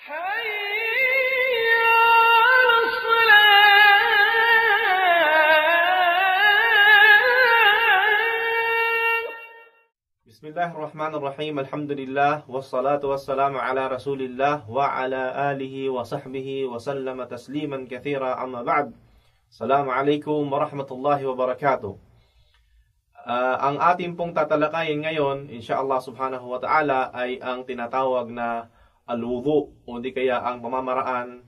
Bismillahirrahmanirrahim. Alhamdulillah wassalatu wassalamu ala Rasulillah wa ala alihi wa sahbihi wa sallama tasliman katsira, amma ba'd. Assalamualaikum warahmatullahi wabarakatuh. Ang ating pong tatalakayin ngayon, insyaallah subhanahu wa ta'ala, ay ang tinatawag na al-wudu, o di kaya ang pamamaraan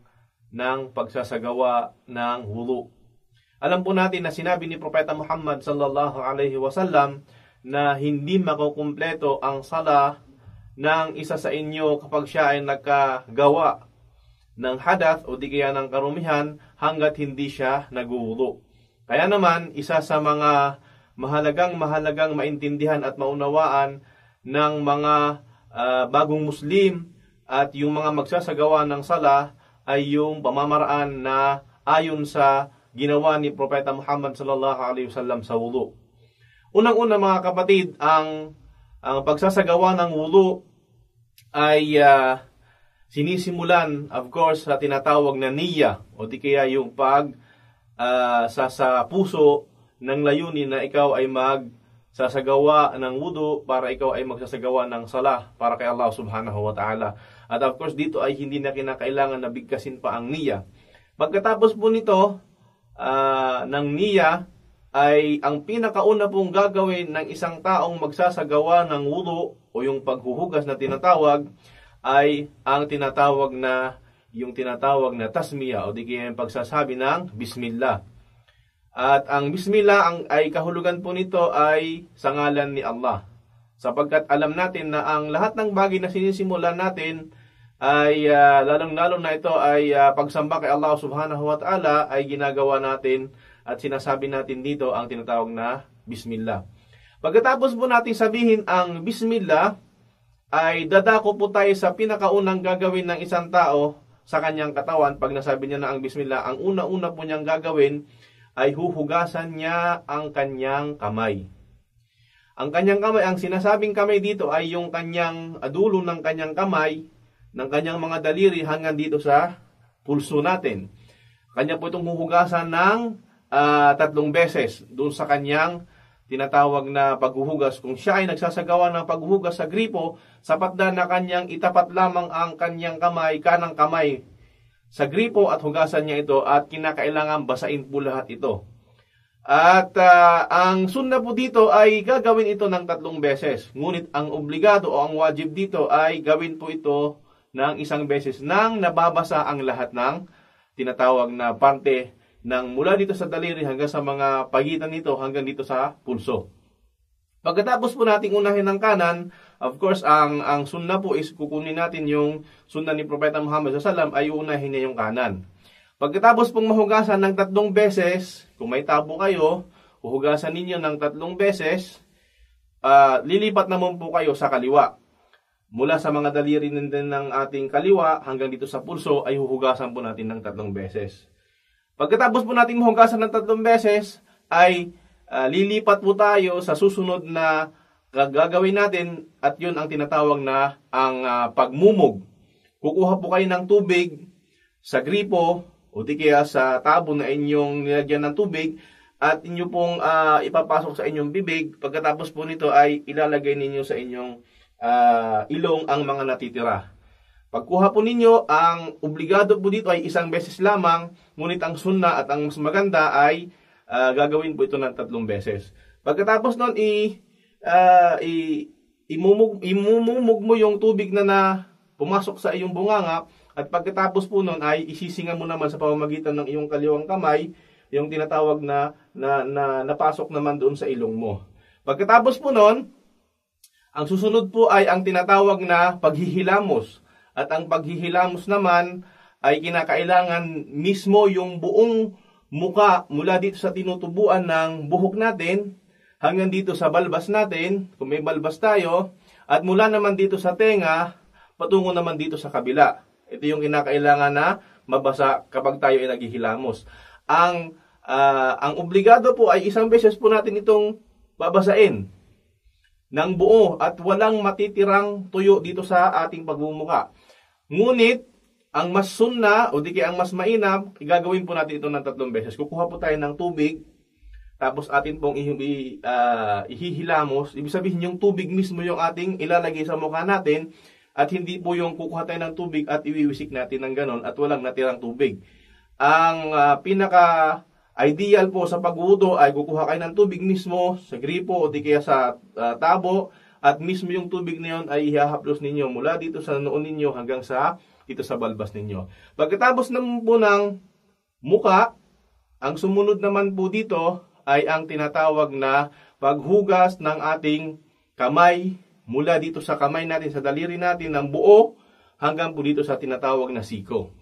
ng pagsasagawa ng wudu. Alam po natin na sinabi ni Propeta Muhammad sallallahu alaihi wasallam na hindi makukumpleto ang sala ng isa sa inyo kapag siya ay nagkagawa ng hadath o di kaya ng karumihan hanggat hindi siya nagwudu. Kaya naman, isa sa mga mahalagang maintindihan at maunawaan ng mga bagong Muslim at yung mga magsasagawa ng sala ay yung pamamaraan na ayon sa ginawa ni Propeta Muhammad sallallahu alaihi wasallam sa wudu. Unang-una mga kapatid, ang pagsasagawa ng wudu ay sinisimulan, of course, sa tinatawag na niyya o di kaya yung sa puso ng layunin na ikaw ay magsasagawa ng wudu para ikaw ay magsasagawa ng salah para kay Allah subhanahu wa ta'ala. At of course, dito ay hindi na kinakailangan na bigkasin pa ang niyya. Pagkatapos po nito ng niyya, ay ang pinakauna pong gagawin ng isang taong magsasagawa ng wudu o yung paghuhugas na tinatawag ay ang tinatawag na tasmiya o di kaya yung pagsasabi ng bismillah. At ang bismillah ay kahulugan po nito ay sa ngalan ni Allah. Sapagkat alam natin na ang lahat ng bagay na sinisimulan natin ay lalong-lalo na ito ay pagsamba kay Allah subhanahu wa ta'ala ay ginagawa natin at sinasabi natin dito ang tinatawag na bismillah. Pagkatapos po natin sabihin ang bismillah, ay dadako po tayo sa pinakaunang gagawin ng isang tao sa kanyang katawan. Pag nasabi niya na ang bismillah, ang una-una po niyang gagawin ay huhugasan niya ang kanyang kamay. Ang kanyang kamay, ang sinasabing kamay dito ay yung kanyang dulo ng kanyang kamay, ng kanyang mga daliri hanggang dito sa pulso natin. Kanya po itong huhugasan ng 3 beses doon sa kanyang tinatawag na paghuhugas. Kung siya ay nagsasagawa ng paghuhugas sa gripo, sapat na kanyang itapat lamang ang kanyang kamay, kanang kamay sa gripo at hugasan niya ito at kinakailangan basain po lahat ito. At ang sunna po dito ay gagawin ito ng 3 beses. Ngunit ang obligado o ang wajib dito ay gawin po ito ng 1 beses nang nababasa ang lahat ng tinatawag na parte ng mula dito sa daliri hanggang sa mga pagitan nito hanggang dito sa pulso. Pagkatapos po nating unahin ng kanan, of course, ang sunna po is kukunin natin yung sunna ni Propeta Muhammad SAW ay unahin niya yung kanan. Pagkatapos pong mahugasan ng 3 beses, kung may tabo kayo, huhugasan ninyo ng 3 beses, lilipat naman po kayo sa kaliwa. Mula sa mga daliri ng ating kaliwa hanggang dito sa pulso ay huhugasan po natin ng 3 beses. Pagkatapos po natin mahugasan ng 3 beses, ay lilipat po tayo sa susunod na gagawin natin at yun ang tinatawag na ang pagmumog. Kukuha po kayo ng tubig sa gripo o di kaya sa tabo na inyong nilagyan ng tubig at inyo pong ipapasok sa inyong bibig. Pagkatapos po nito ay ilalagay ninyo sa inyong ilong ang mga natitira. Pagkuha po ninyo, ang obligado po dito ay 1 beses lamang, ngunit ang sunna at ang mas maganda ay gagawin po ito ng 3 beses. Pagkatapos nun, imumug mo yung tubig na pumasok sa iyong bunganga at pagkatapos po nun ay isisinga mo naman sa pamamagitan ng iyong kaliwang kamay, yung tinatawag na napasok naman doon sa ilong mo. Pagkatapos po nun, ang susunod po ay ang tinatawag na paghihilamos. At ang paghihilamos naman ay kinakailangan mismo yung buong muka mula dito sa tinutubuan ng buhok natin hanggang dito sa balbas natin, kung may balbas tayo, at mula naman dito sa tenga, patungo naman dito sa kabila. Ito yung kinakailangan na mabasa kapag tayo ay naghihilamos. Ang obligado po ay 1 beses po natin itong babasain ng buo at walang matitirang tuyo dito sa ating pagmumuka. Ngunit, ang mas sunna o di kaya ang mas mainam, gagawin po natin ito ng 3 beses. Kukuha po tayo ng tubig, tapos atin pong ihihilamos. Ibig sabihin yung tubig mismo yung ating ilalagay sa mukha natin, at hindi po yung kukuha tayo ng tubig at iwiwisik natin ng ganon at walang natirang tubig. Ang pinaka-ideal po sa pagwudo ay kukuha kayo ng tubig mismo sa gripo o di kaya sa tabo, at mismo yung tubig na yun ay ihahaplos ninyo mula dito sa noon ninyo hanggang sa dito sa balbas ninyo. Pagkatapos naman po ng muka, ang sumunod naman po dito ay ang tinatawag na paghugas ng ating kamay mula dito sa kamay natin, sa daliri natin ng buo hanggang po dito sa tinatawag na siko.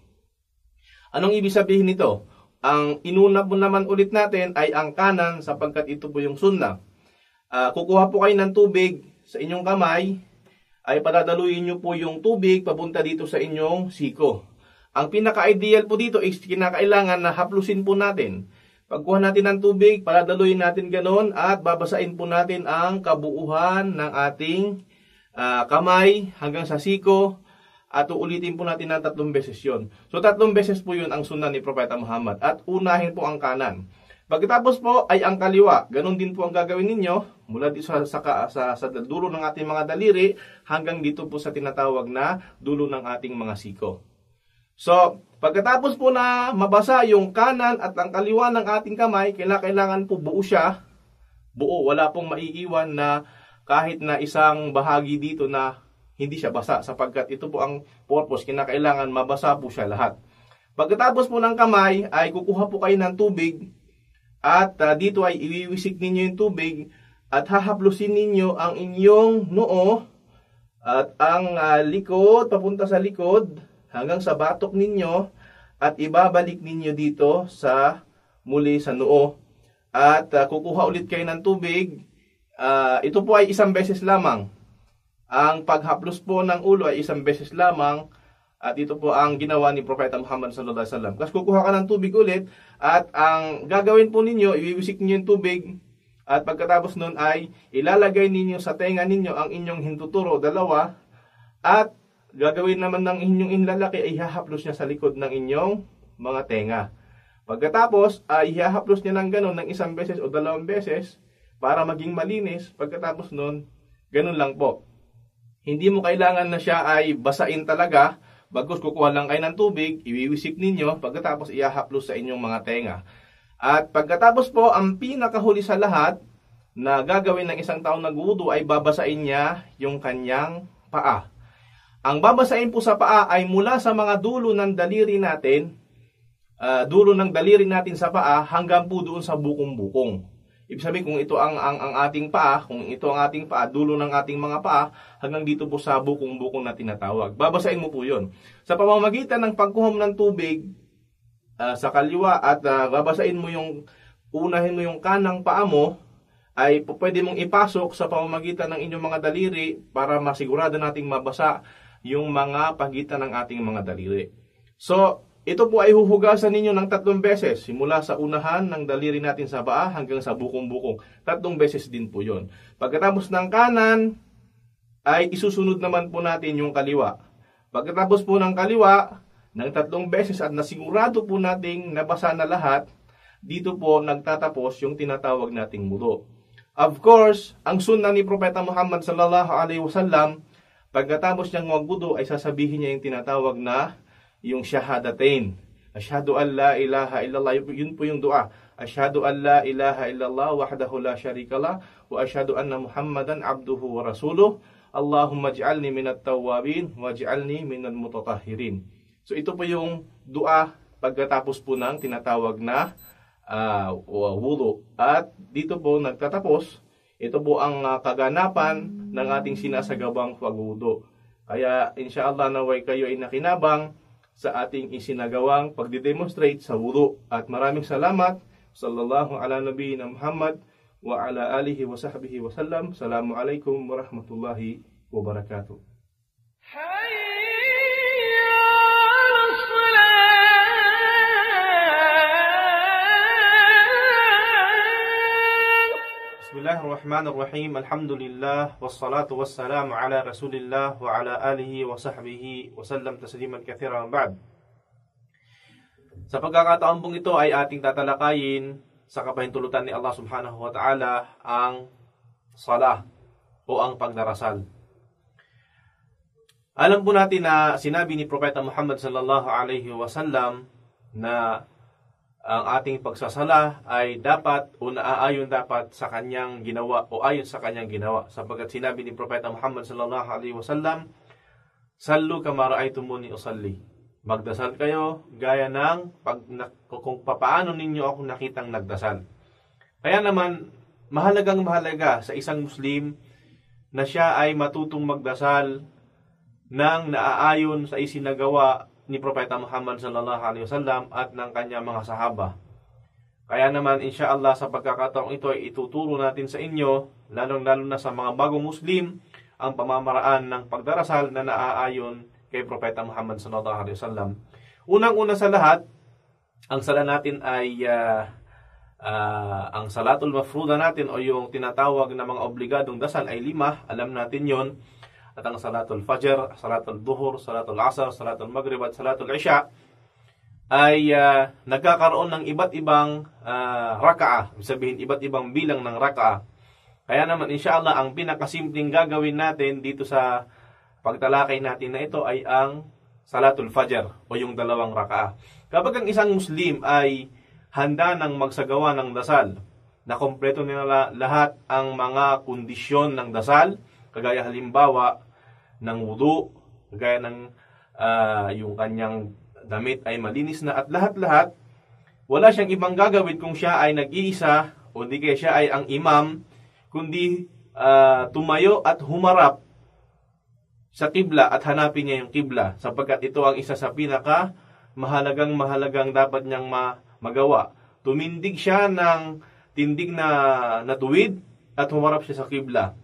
Anong ibig sabihin nito? Ang inuna po naman ulit natin ay ang kanan sapagkat ito po yung sunna. Kukuha po kayo ng tubig sa inyong kamay, ay padadaluyin nyo po yung tubig papunta dito sa inyong siko. Ang pinaka-ideal po dito is kinakailangan na haplusin po natin. Pagkuha natin ng tubig, padadaluyin natin ganon at babasain po natin ang kabuuhan ng ating kamay hanggang sa siko at uulitin po natin ng 3 beses yon. So 3 beses po yun ang sunnah ni Propeta Muhammad at unahin po ang kanan. Pagkatapos po ay ang kaliwa. Ganon din po ang gagawin ninyo mula dito sa dulo ng ating mga daliri hanggang dito po sa tinatawag na dulo ng ating mga siko. So, pagkatapos po na mabasa yung kanan at ang kaliwa ng ating kamay, kailangan po buo siya. Buo, wala pong maiiwan na kahit na isang bahagi dito na hindi siya basa sapagkat ito po ang purpose, kinakailangan mabasa po siya lahat. Pagkatapos po ng kamay ay kukuha po kayo ng tubig. At dito ay iwiwisik ninyo yung tubig at hahaplusin ninyo ang inyong noo at ang likod, papunta sa likod hanggang sa batok ninyo at ibabalik ninyo dito sa muli sa noo. At kukuha ulit kayo ng tubig. Ito po ay 1 beses lamang. Ang paghaplos po ng ulo ay 1 beses lamang. At ito po ang ginawa ni Propeta Muhammad sallallahu alaihi wasallam. Kasi kukuha ka ng tubig ulit at ang gagawin po ninyo, iwiwisik niyo yung tubig at pagkatapos nun ay ilalagay ninyo sa tenga ninyo ang inyong hintuturo, 2, at gagawin naman ng inyong inlalaki ay ihahaplos niya sa likod ng inyong mga tenga. Pagkatapos ay ihahaplos niya ng ganun ng 1 beses o 2 beses para maging malinis. Pagkatapos nun, ganun lang po. Hindi mo kailangan na siya ay basain talaga. Bagkus kukuha lang kayo ng tubig, iwiwisik ninyo, pagkatapos ihahaplos sa inyong mga tenga. At pagkatapos po, ang pinakahuli sa lahat na gagawin ng isang taong nagwudu ay babasain niya yung kanyang paa. Ang babasain po sa paa ay mula sa mga dulo ng daliri natin, dulo ng daliri natin sa paa hanggang po doon sa bukong-bukong. Ibig sabihin kung ito ang ating paa, dulo ng ating mga paa, hanggang dito po sa bukong-bukong na tinatawag. Babasahin mo po yun. Sa pamamagitan ng pagkuha mo ng tubig sa kaliwa at babasahin mo unahin mo yung kanang paa mo, ay pwede mong ipasok sa pamamagitan ng inyong mga daliri para masigurado nating mabasa yung mga pagitan ng ating mga daliri. So, ito po ay huhugasan ninyo ng 3 beses, simula sa unahan ng daliri natin sa paa hanggang sa bukong-bukong. 3 beses din po yon. Pagkatapos ng kanan, ay isusunod naman po natin yung kaliwa. Pagkatapos po ng kaliwa, ng 3 beses at nasigurado po nating nabasa na lahat, dito po nagtatapos yung tinatawag nating wudu. Of course, ang sunnah ni Propeta Muhammad sallallahu alaihi wasallam, pagkatapos niyang magwudu ay sasabihin niya yung tinatawag na yung shahadatain. Asyhadu an la ilaha illallah, yun po yung dua. Asyhadu an la ilaha illallah wahdahu la syarikalah wa asyhadu anna Muhammadan abduhu wa rasuluh. Allahumma ij'alni minat tawwabin waj'alni minal mutatahhirin. So ito po yung dua pagkatapos po ng tinatawag na wudu. At dito po nagtatapos, ito po ang kaganapan ng ating sinasagawang pagwudu. Kaya inshallah naway kayo ay nakinabang sa ating isinagawang pagdidemonstrate sa wudu. At maraming salamat. Sallallahu ala nabiyina Muhammad wa ala alihi wa sahbihi wa sallam. Assalamu alaikum warahmatullahi wabarakatuh. Bismillah. Bismillahirrahmanirrahim. Alhamdulillah wassalatu wassalamu ala Rasulillah wa ala alihi wa sahbihi wa sallam tasliman katsiran ba'd. Sa pagkakataon pong ito ay ating tatalakayin sa kapahintulutan ni Allah Subhanahu wa Ta'ala ang salah o ang pagdarasal. Alam po natin na sinabi ni Propeta Muhammad sallallahu alaihi wasallam na ang ating pagsasala ay dapat o naaayon dapat sa kanyang ginawa o ayon sa kanyang ginawa. Sapagkat sinabi ni Propeta Muhammad sallallahu alaihi wasallam, "Sallu kama ra'aytumuni usalli." Magdasal kayo gaya ng kung papaano ninyo ako nakitang nagdasal. Kaya naman, mahalaga sa isang Muslim na siya ay matutong magdasal nang naaayon sa isinagawa ni Propeta Muhammad sallallahu alaihi wasallam at ng kanyang mga sahaba. Kaya naman insyaallah sa pagkakataong ito ay ituturo natin sa inyo, lalong-lalo na sa mga bagong Muslim, ang pamamaraan ng pagdarasal na naaayon kay Propeta Muhammad sallallahu alaihi wasallam. Unang-una sa lahat, ang sala natin ay ang salatul mafruda natin o yung tinatawag na mga obligadong dasal ay 5, alam natin yon. At ang salatul fajr, salatul duhur, salatul asar, salatul maghrib at salatul isya ay nagkakaroon ng iba't ibang raka'a, sabihin iba't ibang bilang ng raka'a. Kaya naman insyaallah ang pinakasimpleng gagawin natin dito sa pagtalakay natin na ito ay ang salatul fajr o yung 2 raka'a. Kapag ang isang Muslim ay handa ng magsagawa ng dasal, na kompleto nila lahat ang mga kondisyon ng dasal, kagaya halimbawa ng wudu, kagaya ng yung kanyang damit ay malinis na at lahat-lahat, wala siyang ibang gagawin kung siya ay nag-iisa o di kaya siya ay ang imam, kundi tumayo at humarap sa kibla at hanapin niya yung kibla, sapagkat ito ang isa sa pinaka mahalagang dapat niyang magawa. Tumindig siya ng tindig na tuwid at humarap siya sa kibla.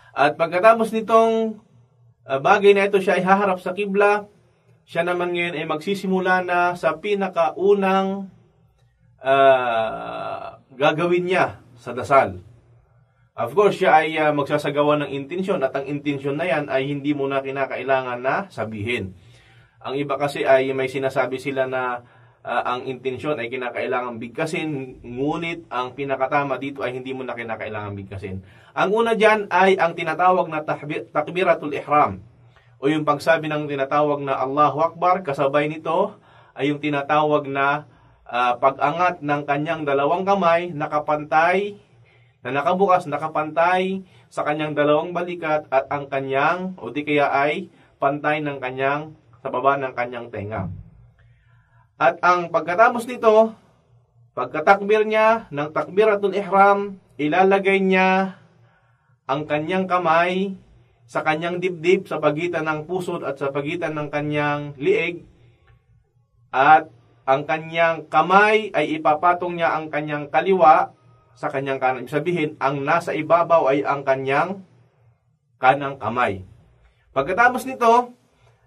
At pagkatapos nitong bagay na ito, siya ay haharap sa kibla, siya naman ngayon ay magsisimula na sa pinakaunang gagawin niya sa dasal. Of course, siya ay magsasagawa ng intensyon at ang intensyon na yan ay hindi mo na kinakailangan na sabihin. Ang iba kasi ay may sinasabi sila na ang intensyon ay kinakailangan bigkasin, ngunit ang pinakatama dito ay hindi mo na kinakailangan bigkasin. Ang una dyan ay ang tinatawag na takbiratul ihram o yung pagsabi ng tinatawag na Allahu Akbar. Kasabay nito ay yung tinatawag na pag-angat ng kanyang 2 kamay nakapantay, na nakabukas, nakapantay sa kanyang 2 balikat at ang kanyang o di kaya ay pantay ng kanyang sa baba ng kanyang tenga. At ang pagkatapos nito, pagkatakbir niya ng takbiratul ihram, ilalagay niya ang kanyang kamay sa kanyang dibdib sa pagitan ng pusod at sa pagitan ng kanyang liig, at ang kanyang kamay ay ipapatong niya ang kanyang kaliwa sa kanyang kanan. Ibig sabihin, ang nasa ibabaw ay ang kanyang kanang kamay. Pagkatapos nito,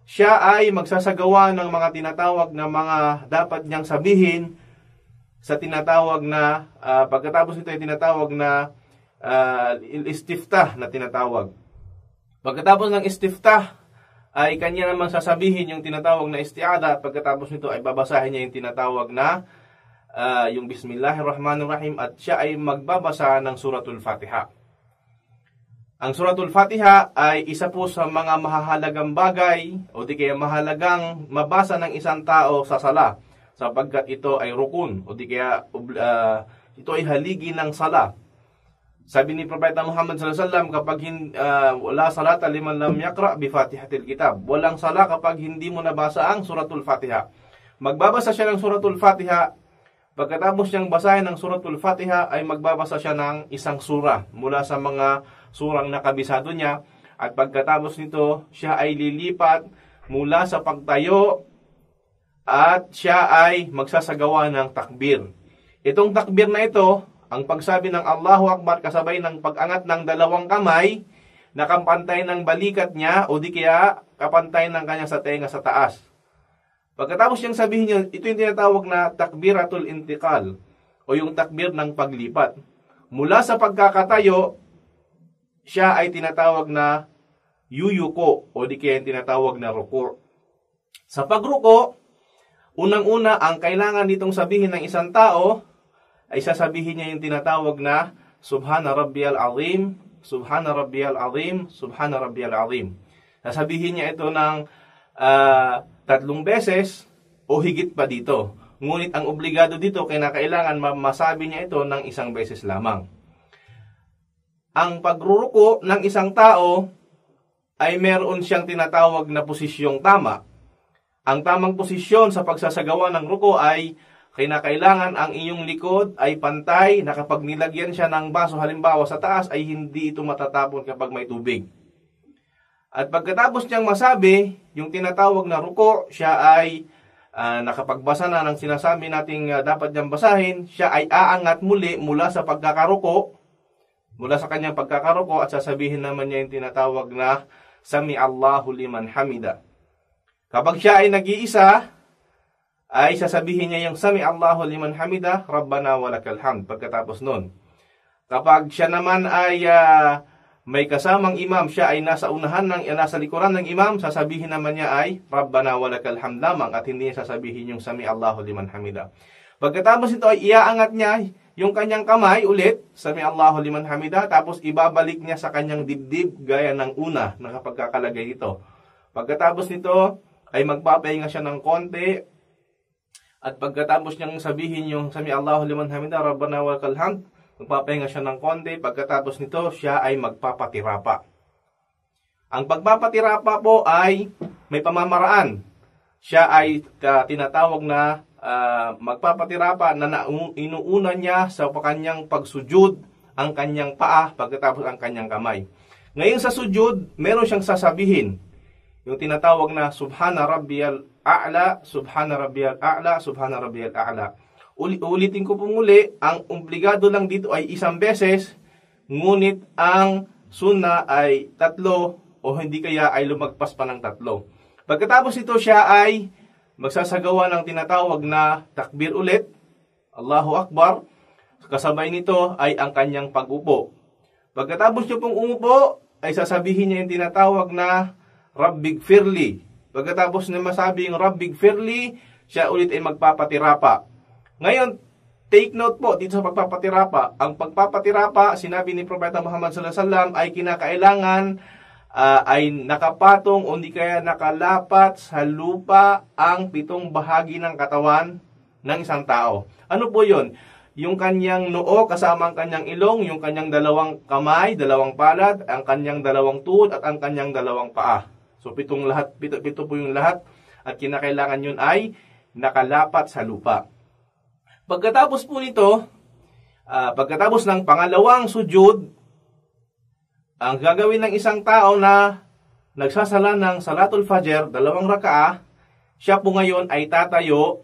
siya ay magsasagawa ng mga tinatawag na mga dapat niyang sabihin sa tinatawag na, pagkatapos nito ay tinatawag na istiftah na tinatawag. Pagkatapos ng istiftah, ay kanya naman sasabihin yung tinatawag na isti'adha. Pagkatapos nito ay babasahin niya yung tinatawag na yung Bismillahirrahmanirrahim at siya ay magbabasa ng Suratul Fatiha. Ang Suratul Fatiha ay isa po sa mga mahahalagang bagay o di kaya mahalagang mabasa ng isang tao sa sala, sapagkat ito ay rukun o di kaya ito ay haligi ng sala. Sabi ni Propeta Muhammad sallallahu alaihi wasallam, kapag wala salata liman lam yaqra bi Fatihatil Kitab. Walang sala kapag hindi mo nabasa ang Suratul Fatiha. Magbabasa siya ng Suratul Fatiha. Pagkatapos niyang basahin ng Suratul Fatiha ay magbabasa siya ng isang sura mula sa mga surang nakabisado niya. At pagkatapos nito, siya ay lilipat mula sa pagtayo at siya ay magsasagawa ng takbir. Itong takbir na ito, ang pagsabi ng Allahu Akbar kasabay ng pag-angat ng 2 kamay, nakampantay ng balikat niya o di kaya kapantay ng kanya sa tenga sa taas. Pagkatapos niyang sabihin yun, ito yung tinatawag na takbiratul intiqal o yung takbir ng paglipat. mula sa pagkakatayo, siya ay tinatawag na yuyuko o di kaya tinatawag na ruku'. Sa pagruko, unang-una, ang kailangan ditong sabihin ng isang tao ay sasabihin niya yung tinatawag na Subhana Rabbiyal Azim, Subhana Rabbiyal Azim, Subhana Rabbiyal Azim. Sasabihin niya ito ng 3 beses o higit pa dito. Ngunit ang obligado dito, kailangan masabi niya ito ng 1 beses lamang. Ang pagruruko ng isang tao ay meron siyang tinatawag na posisyong tama. Ang tamang posisyon sa pagsasagawa ng ruko ay kailangan ang iyong likod ay pantay na kapag nilagyan siya ng baso halimbawa sa taas ay hindi ito matatapon kapag may tubig. At pagkatapos niyang masabi yung tinatawag na ruko, siya ay nakapagbasa na ng sinasabi nating dapat niyang basahin, siya ay aangat muli mula sa pagkakaruko, mula sa kanyang pagkakaruko at sasabihin naman niya yung tinatawag na Sami Allahu liman hamida. Kapag siya ay nag-iisa, ay sasabihin niya yung Sami Allahu liman hamida, Rabbana walakal hamd pagkatapos nun. Kapag siya naman ay may kasamang imam, siya ay nasa likuran ng imam, sasabihin naman niya ay Rabbana walakal hamd lamang at hindi niya sasabihin yung Sami Allahu liman hamida. Pagkatapos ito ay iaangat niya yung kanyang kamay ulit, Sami Allahu liman hamida, tapos ibabalik niya sa kanyang dibdib gaya ng una na kapag kakalagay ito. Pagkatapos nito ay magpapahinga siya ng konti at pagkatapos niyang sabihin yung Sami Allahu liman hamida, Rabbana walakal hamd, magpapahinga siya ng konti. Pagkatapos nito, siya ay magpapatirapa. Ang pagpapatirapa po ay may pamamaraan. Siya ay tinatawag na magpapatirapa na inuuna niya sa kanyang pagsujud ang kanyang paa, pagkatapos ang kanyang kamay. Ngayon sa sujud, meron siyang sasabihin. Yung tinatawag na Subhana Rabbiyal A'la, Subhana Rabbiyal A'la, Subhana Rabbiyal A'la. Ulitin ko po muli, ang obligado lang dito ay 1 beses, ngunit ang sunna ay 3 o hindi kaya ay lumagpas pa ng 3. Pagkatapos ito siya ay magsasagawa ng tinatawag na takbir ulit, Allahu Akbar. Kasabay nito ay ang kanyang pag-upo. Pagkatapos niyo pong umupo, ay sasabihin niya yung tinatawag na Rabbigfirli. Pagkatapos na masabi yung Rabbigfirli, siya ulit ay magpapatirapa. Ngayon, take note po dito sa pagpapatirapa. Ang pagpapatirapa, sinabi ni Propeta Muhammad sallallahu alaihi wasallam ay kinakailangan ay nakapatong o hindi kaya nakalapat sa lupa ang 7 bahagi ng katawan ng isang tao. Ano po yun? Yung kanyang noo kasama ang kanyang ilong, yung kanyang 2 kamay, 2 palad, ang kanyang 2 tuhod at ang kanyang 2 paa. So 7 po yung lahat at kinakailangan yun ay nakalapat sa lupa. Pagkatapos po nito, pagkatapos ng pangalawang sujud, ang gagawin ng isang tao na nagsasala ng Salatul Fajr, 2 rakaah, siya po ngayon ay tatayo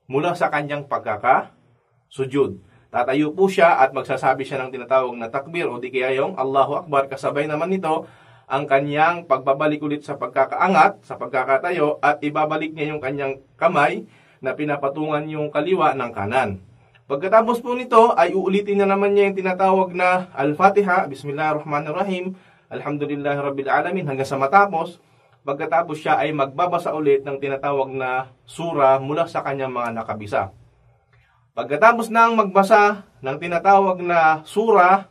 mula sa kanyang pagkakasujud. Tatayo po siya at magsasabi siya ng tinatawag na takbir o di kaya yung Allahu Akbar. Kasabay naman nito ang kanyang pagbabalik ulit sa pagkakaangat, sa pagkakatayo, at ibabalik niya yung kanyang kamay na pinapatungan yung kaliwa ng kanan. Pagkatapos po nito ay uulitin na naman niya yung tinatawag na Al-Fatiha, Bismillahirrahmanirrahim, Alhamdulillahi Rabbil Alamin, hanggang sa matapos. Pagkatapos siya ay magbabasa ulit ng tinatawag na sura mula sa kanyang mga nakabisa. Pagkatapos nang magbasa ng tinatawag na sura,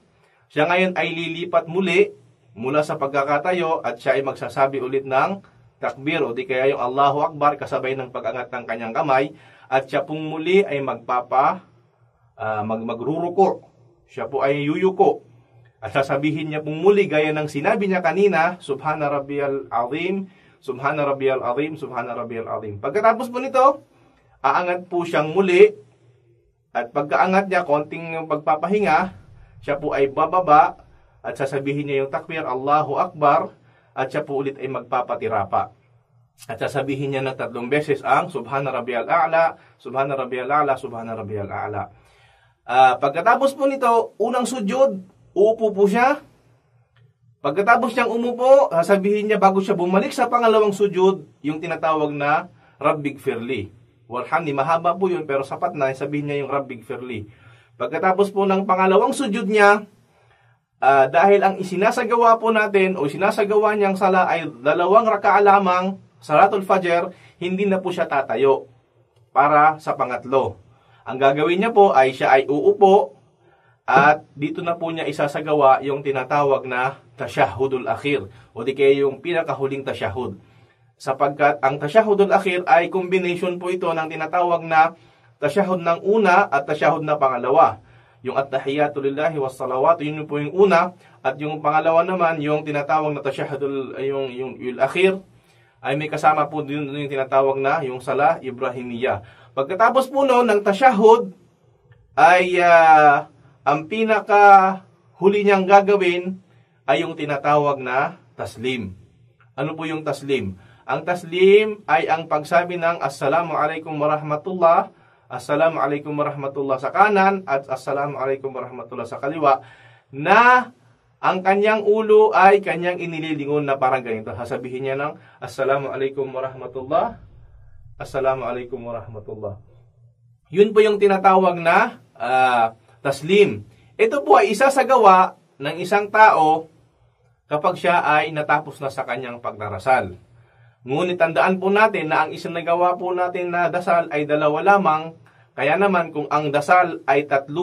siya ngayon ay lilipat muli mula sa pagkakatayo at siya ay magsasabi ulit ng takbir o di kaya yung Allahu Akbar kasabay ng pag-angat ng kanyang kamay at siya pong muli ay magruruko. Siya po ay yuyuko. At sasabihin niya pong muli gaya ng sinabi niya kanina, Subhana Rabbiyal Azim, Subhana Rabbiyal Azim, Subhana Rabbiyal Azim. Pagkatapos po nito, aangat po siyang muli at pagkaangat niya, konting pagpapahinga, siya po ay bababa at sasabihin niya yung takbir, Allahu Akbar, at siya po ulit ay magpapatirapa. At sasabihin niya ng 3 beses ang Subhana Rabbiyal A'la, Subhana Rabbiyal A'la, Subhana Rabbiyal A'la. Pagkatapos po nito, unang sujud, uupo po siya. Pagkatapos niyang umupo, sasabihin niya bago siya bumalik sa pangalawang sujud, yung tinatawag na Rabbigfirli. Warhamni, mahaba po yun pero sapat na, sabihin niya yung Rabbigfirli. Pagkatapos po ng pangalawang sujud niya, dahil ang isinasagawa po natin o isinasagawa niyang sala ay 2 raka'a lamang, Salatul Fajr, hindi na po siya tatayo para sa pangatlo. Ang gagawin niya po ay siya ay uupo at dito na po niya isasagawa yung tinatawag na Tashahhudul Akhir o di kaya yung pinakahuling tashahhud. Sapagkat ang Tashahhudul Akhir ay combination po ito ng tinatawag na tashahhud ng una at tashahhud na pangalawa. Yung at-tahiyatu lillahi was salawatu, yun po yung una, at yung pangalawa naman yung tinatawag na tashahhudul yung akhir ay may kasama po din yung tinatawag na yung Salah Ibrahimiyya. Pagkatapos po noon ng tashahhud ay ang pinaka huli niyang gagawin ay yung tinatawag na taslim. Ano po yung taslim? Ang taslim ay ang pagsabi ng Assalamu alaikum warahmatullah, Assalamu alaikum warahmatullah sa kanan at Assalamu alaikum warahmatullah sa kaliwa, na ang kanyang ulo ay kanyang inililingon na parang ganito. Sasabihin niya ng Assalamu alaikum warahmatullah, Assalamu alaikum warahmatullah. Yun po yung tinatawag na taslim. Ito po ay isasagawa ng isang tao kapag siya ay natapos na sa kanyang pagdarasal. Ngunit tandaan po natin na ang isinagawa po natin na dasal ay 2 lamang. Kaya naman kung ang dasal ay 3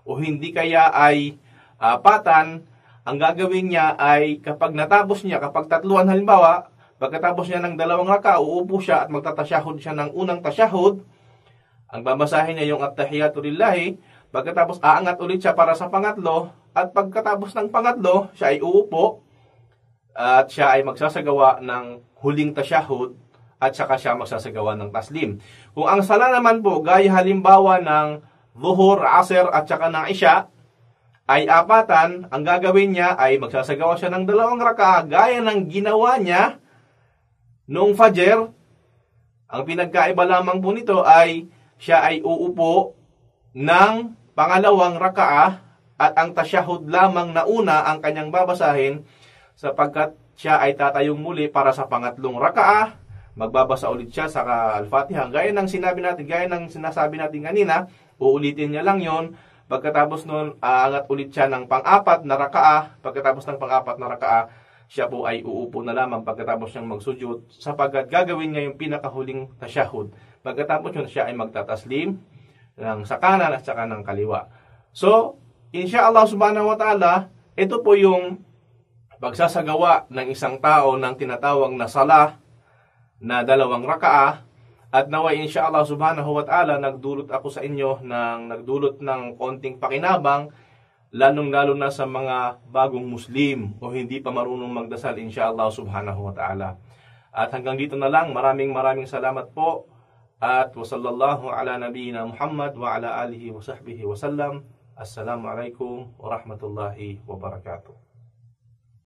o hindi kaya ay 4, ang gagawin niya ay kapag natapos niya, kapag 3 halimbawa, pagkatapos niya ng 2 raka, uupo siya at magtatashahud siya ng unang tashahud. Ang babasahin niya yung at-tahiyatu lillahi, pagkatapos aangat ulit siya para sa pangatlo, at pagkatapos ng pangatlo, siya ay uupo at siya ay magsasagawa ng huling tashahud at saka siya magsasagawa ng taslim. Kung ang sala naman po, gaya halimbawa ng Zuhur, Asr at saka ng Isya, ay 4, ang gagawin niya ay magsasagawa siya ng 2 raka gaya ng ginawa niya noong Fajr. Ang pinagkaiba lamang po nito ay siya ay uupo ng pangalawang rakaah at ang tashahud lamang na una ang kanyang babasahin, sapagkat siya ay tatayong muli para sa pangatlong rakaah. Magbabasa ulit siya sa Al-Fatiha. Gaya ng sinasabi natin kanina, uulitin niya lang yon. Pagkatapos nun, aangat ulit siya ng pang-4 na rakaah. Pagkatapos ng pang-4 na rakaah, siya po ay uupo na lamang pagkatapos niyang magsujud, sapagkat gagawin niya yung pinakahuling tashahud. Pagkatapos yun, siya ay magtataslim ng sa kanan at saka ng kaliwa. So, insyaAllah subhanahu wa ta'ala, ito po yung pagsasagawa ng isang tao ng tinatawag na salah na 2 rakaah. At naway insyaAllah subhanahu wa ta'ala, nagdulot ng konting pakinabang, lalong-lalo na sa mga bagong Muslim o hindi pa marunong magdasal, insyaAllah subhanahu wa ta'ala. At hanggang dito na lang, maraming salamat po. At wasallallahu ala nabiyina Muhammad wa ala alihi wa sahbihi wa sallam. Assalamu alaikum wa rahmatullahi wa barakatuh.